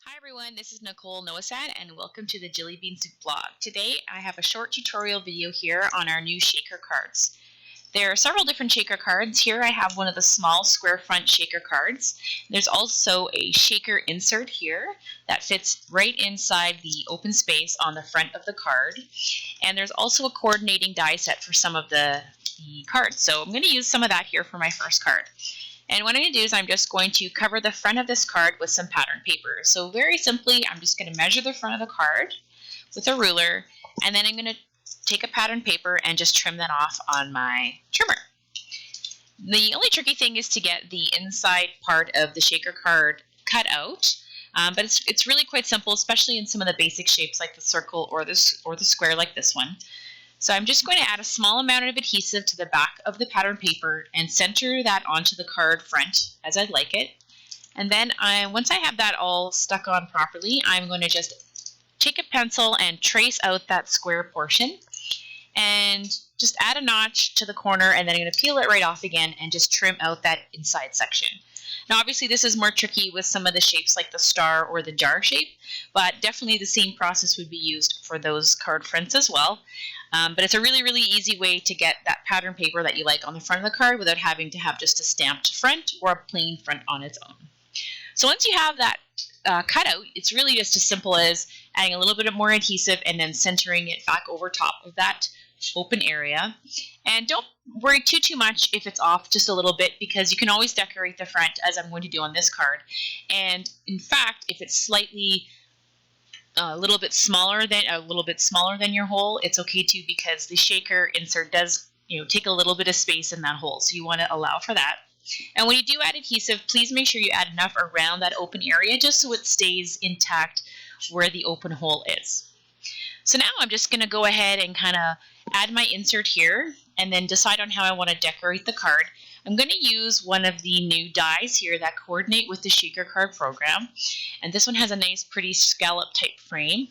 Hi everyone, this is Nicole Nowosad and welcome to the Jillibean Soup blog. Today I have a short tutorial video here on our new shaker cards. There are several different shaker cards. Here I have one of the small square front shaker cards. There's also a shaker insert here that fits right inside the open space on the front of the card. And there's also a coordinating die set for some of the cards. So I'm going to use some of that here for my first card. And what I'm going to do is I'm just going to cover the front of this card with some pattern paper. So very simply, I'm just going to measure the front of the card with a ruler, and then I'm going to take a pattern paper and just trim that off on my trimmer. The only tricky thing is to get the inside part of the shaker card cut out, but it's really quite simple, especially in some of the basic shapes like the circle or the square like this one. So I'm just going to add a small amount of adhesive to the back of the pattern paper and center that onto the card front as I'd like it. And then once I have that all stuck on properly, I'm going to just take a pencil and trace out that square portion and just add a notch to the corner, and then I'm going to peel it right off again and just trim out that inside section. Now obviously this is more tricky with some of the shapes like the star or the jar shape, but definitely the same process would be used for those card fronts as well. But it's a really easy way to get that pattern paper that you like on the front of the card without having to have just a stamped front or a plain front on its own. So once you have that cut out, it's really just as simple as adding a little bit more adhesive and then centering it back over top of that open area. And don't worry too much if it's off just a little bit, because you can always decorate the front as I'm going to do on this card. And in fact, if it's slightly a little bit smaller than your hole, it's okay too, because the shaker insert does take a little bit of space in that hole, so you want to allow for that. And when you do add adhesive, please make sure you add enough around that open area just so it stays intact where the open hole is. So now I'm just going to go ahead and kind of add my insert here and then decide on how I want to decorate the card. I'm going to use one of the new dies here that coordinate with the shaker card program. And this one has a nice pretty scallop type frame.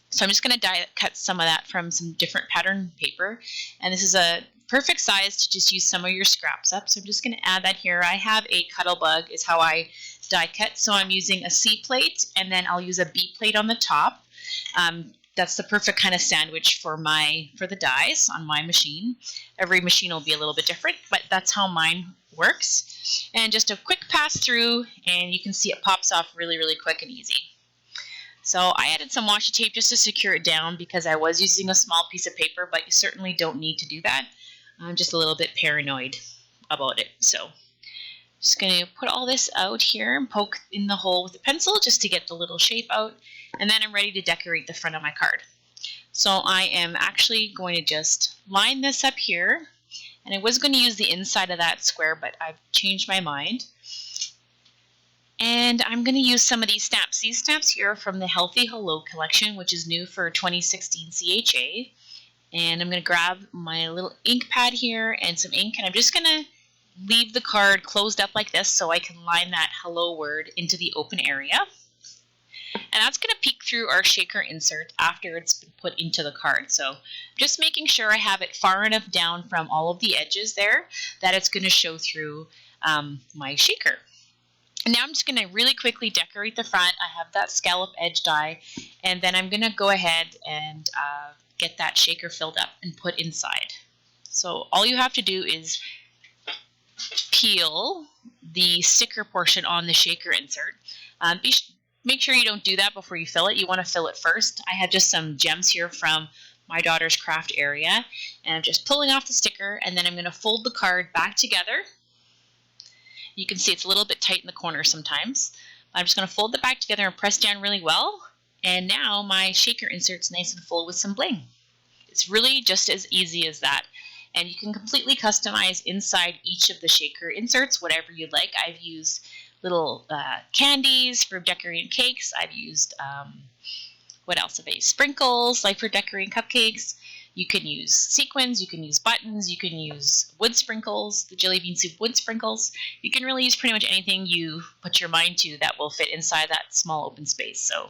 So I'm just going to die cut some of that from some different pattern paper. And this is a perfect size to just use some of your scraps up. So I'm just going to add that here. I have a Cuttlebug is how I die cut. So I'm using a C plate, and then I'll use a B plate on the top. That's the perfect kind of sandwich for the dies on my machine. Every machine will be a little bit different, but that's how mine works. And just a quick pass through, and you can see it pops off really quick and easy. So I added some washi tape just to secure it down because I was using a small piece of paper, but you certainly don't need to do that. I'm just a little bit paranoid about it. So just going to put all this out here and poke in the hole with a pencil just to get the little shape out. And then I'm ready to decorate the front of my card. So I am actually going to just line this up here. And I was going to use the inside of that square, but I've changed my mind. And I'm going to use some of these stamps. These stamps here are from the Healthy Hello collection, which is new for 2016 CHA. And I'm going to grab my little ink pad here and some ink, and I'm just going to leave the card closed up like this so I can line that hello word into the open area. And that's going to peek through our shaker insert after it's been put into the card. So just making sure I have it far enough down from all of the edges there that it's going to show through my shaker. And now I'm just going to really quickly decorate the front. I have that scallop edge die, and then I'm going to go ahead and get that shaker filled up and put inside. So all you have to do is peel the sticker portion on the shaker insert. Make sure you don't do that before you fill it. You want to fill it first. I have just some gems here from my daughter's craft area, and I'm just pulling off the sticker, and then I'm going to fold the card back together. You can see it's a little bit tight in the corner sometimes. I'm just going to fold it back together and press down really well, and now my shaker insert's nice and full with some bling. It's really just as easy as that. And you can completely customize inside each of the shaker inserts whatever you'd like. I've used little candies for decorating cakes. I've used, what else have I used? Sprinkles, like for decorating cupcakes. You can use sequins, you can use buttons, you can use wood sprinkles, the Jillibean Soup wood sprinkles. You can really use pretty much anything you put your mind to that will fit inside that small open space. So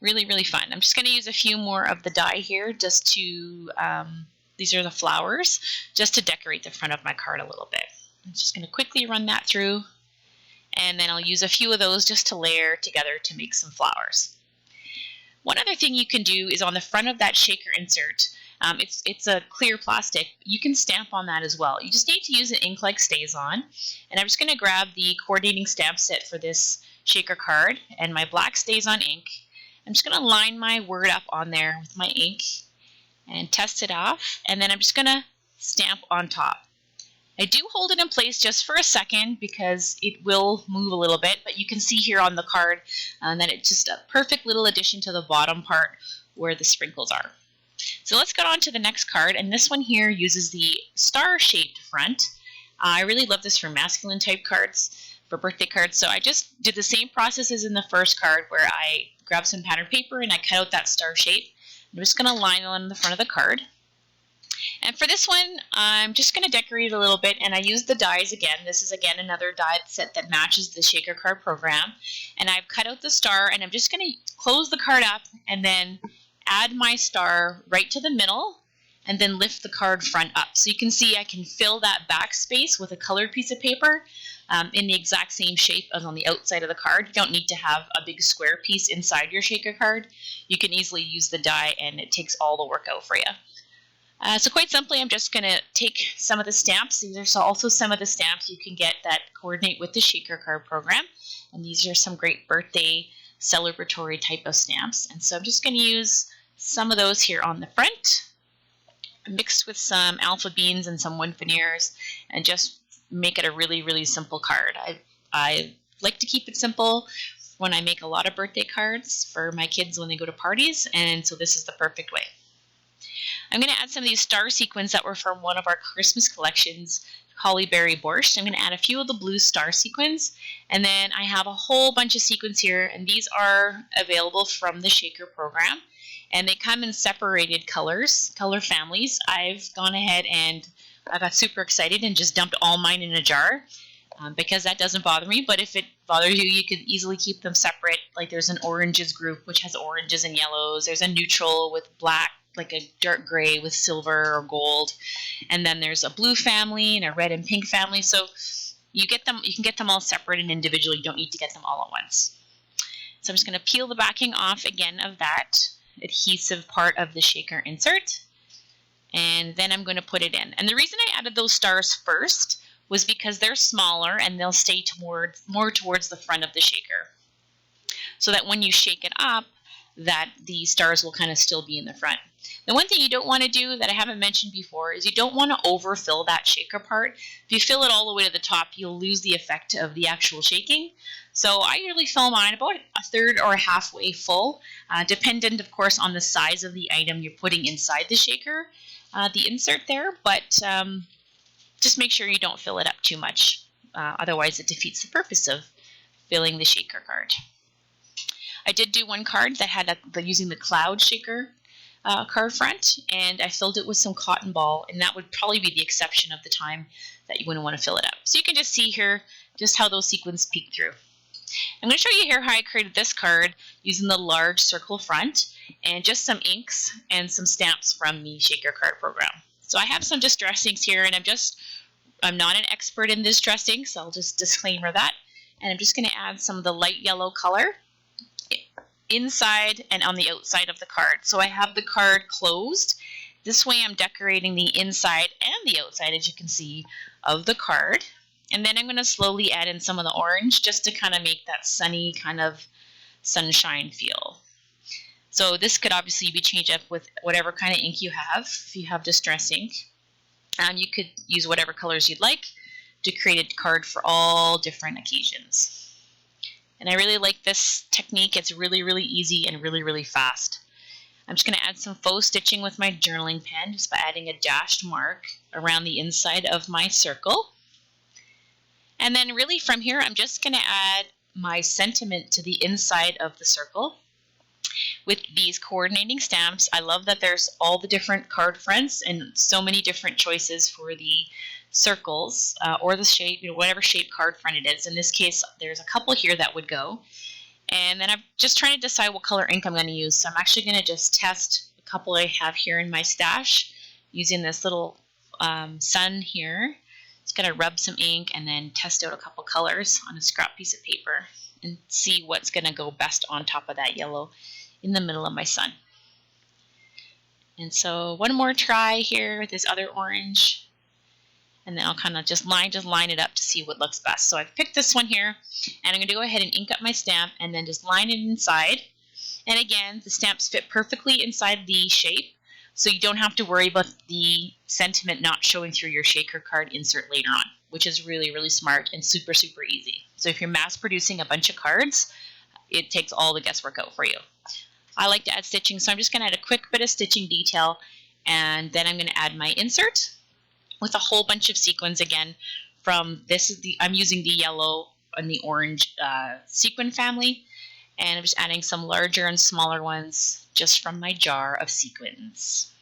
really fun. I'm just going to use a few more of the die here just to, these are the flowers, just to decorate the front of my card a little bit. I'm just going to quickly run that through. and then I'll use a few of those just to layer together to make some flowers. One other thing you can do is on the front of that shaker insert, it's a clear plastic. You can stamp on that as well. You just need to use an ink like StazOn. And I'm just going to grab the coordinating stamp set for this shaker card and my black StazOn ink. I'm just going to line my word up on there with my ink and test it off. And then I'm just going to stamp on top. I do hold it in place just for a second because it will move a little bit, but you can see here on the card that it's just a perfect little addition to the bottom part where the sprinkles are. So let's get on to the next card, and this one here uses the star-shaped front. I really love this for masculine type cards, for birthday cards, so I just did the same process as in the first card where I grabbed some pattern paper and I cut out that star shape. I'm just going to line it on the front of the card. And for this one, I'm just going to decorate it a little bit, and I use the dies again. This is again another die set that matches the shaker card program. And I've cut out the star, and I'm just going to close the card up and then add my star right to the middle and then lift the card front up. So you can see I can fill that back space with a colored piece of paper in the exact same shape as on the outside of the card. You don't need to have a big square piece inside your shaker card. You can easily use the die, and it takes all the work out for you. So quite simply, I'm just going to take some of the stamps. These are also some of the stamps you can get that coordinate with the shaker card program. And these are some great birthday celebratory type of stamps. And so I'm just going to use some of those here on the front, mixed with some alpha beans and some wood veneers, and just make it a really, really simple card. I like to keep it simple when I make a lot of birthday cards for my kids when they go to parties, and so this is the perfect way. I'm going to add some of these star sequins that were from one of our Christmas collections, Holly Berry Borscht. I'm going to add a few of the blue star sequins, and then I have a whole bunch of sequins here, and these are available from the shaker program, and they come in separated color families. I've gone ahead and I got super excited and just dumped all mine in a jar because that doesn't bother me, but if it bothers you, you can easily keep them separate. Like there's an oranges group which has oranges and yellows, there's a neutral with black, like a dark gray with silver or gold, and then there's a blue family and a red and pink family. So you can get them all separate and individually. You don't need to get them all at once. So I'm just going to peel the backing off again of that adhesive part of the shaker insert, and then I'm going to put it in. And the reason I added those stars first was because they're smaller and they'll stay more towards the front of the shaker, so that when you shake it up, that the stars will kind of still be in the front. The one thing you don't want to do that I haven't mentioned before is you don't want to overfill that shaker part. If you fill it all the way to the top, you'll lose the effect of the actual shaking. So I usually fill mine about a third or halfway full, dependent of course on the size of the item you're putting inside the shaker, the insert there, but just make sure you don't fill it up too much. Otherwise it defeats the purpose of filling the shaker card. I did do one card that had using the cloud shaker card front, and I filled it with some cotton ball, and that would probably be the exception of the time that you wouldn't want to fill it up. So you can just see here just how those sequins peek through. I'm going to show you here how I created this card using the large circle front and just some inks and some stamps from the shaker card program. So I have some distressings here, and I'm not an expert in this dressing, so I'll just disclaimer that. And I'm just going to add some of the light yellow color inside and on the outside of the card. So I have the card closed. This way I'm decorating the inside and the outside, as you can see, of the card. And then I'm going to slowly add in some of the orange just to kind of make that sunny kind of sunshine feel. So this could obviously be changed up with whatever kind of ink you have. If you have distress ink, you could use whatever colors you'd like to create a card for all different occasions. And I really like this technique. It's really, really easy and really, really fast. I'm just going to add some faux stitching with my journaling pen just by adding a dashed mark around the inside of my circle. And then really from here, I'm just going to add my sentiment to the inside of the circle with these coordinating stamps. I love that there's all the different card fronts and so many different choices for the circles or the shape, whatever shape card front it is. In this case, there's a couple here that would go. And then I'm just trying to decide what color ink I'm going to use. So I'm actually going to just test a couple I have here in my stash using this little sun here Just going to rub some ink and then test out a couple colors on a scrap piece of paper and see what's going to go best on top of that yellow in the middle of my sun. And so one more try here with this other orange, and then I'll kind of just line it up to see what looks best. So I've picked this one here, and I'm going to go ahead and ink up my stamp and then just line it inside. And again, the stamps fit perfectly inside the shape, so you don't have to worry about the sentiment not showing through your shaker card insert later on, which is really, really smart and super, super easy. So if you're mass producing a bunch of cards, it takes all the guesswork out for you. I like to add stitching, so I'm just going to add a quick bit of stitching detail, and then I'm going to add my insert with a whole bunch of sequins again from I'm using the yellow and the orange sequin family, and I'm just adding some larger and smaller ones just from my jar of sequins.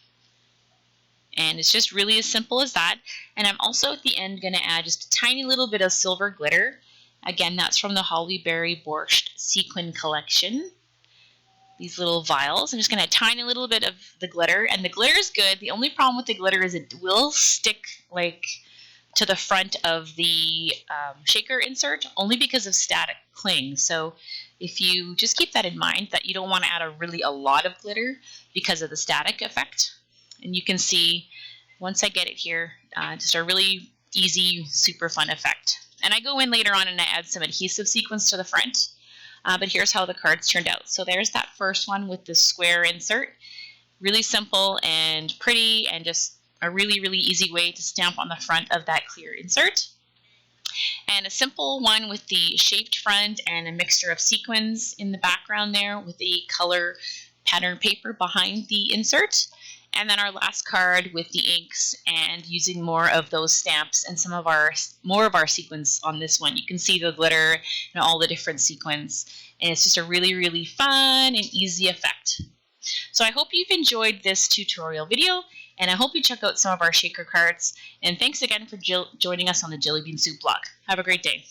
And it's just really as simple as that. And I'm also at the end going to add just a tiny little bit of silver glitter. Again, that's from the Holly Berry Borscht Sequin Collection. These little vials. I'm just going to add a tiny little bit of the glitter, and the glitter is good. The only problem with the glitter is it will stick like to the front of the shaker insert, only because of static cling. So if you just keep that in mind, that you don't want to add a lot of glitter because of the static effect. And you can see once I get it here, just a really easy, super fun effect. And I go in later on and I add some adhesive sequins to the front. But here's how the cards turned out. So there's that first one with the square insert. Really simple and pretty, and just a really, really easy way to stamp on the front of that clear insert. And a simple one with the shaped front and a mixture of sequins in the background there with the color pattern paper behind the insert. And then our last card with the inks and using more of those stamps and more of our sequins on this one. You can see the glitter and all the different sequins, and it's just a really, really fun and easy effect. So I hope you've enjoyed this tutorial video, and I hope you check out some of our shaker cards. And thanks again for joining us on the Jillibean Soup blog. Have a great day.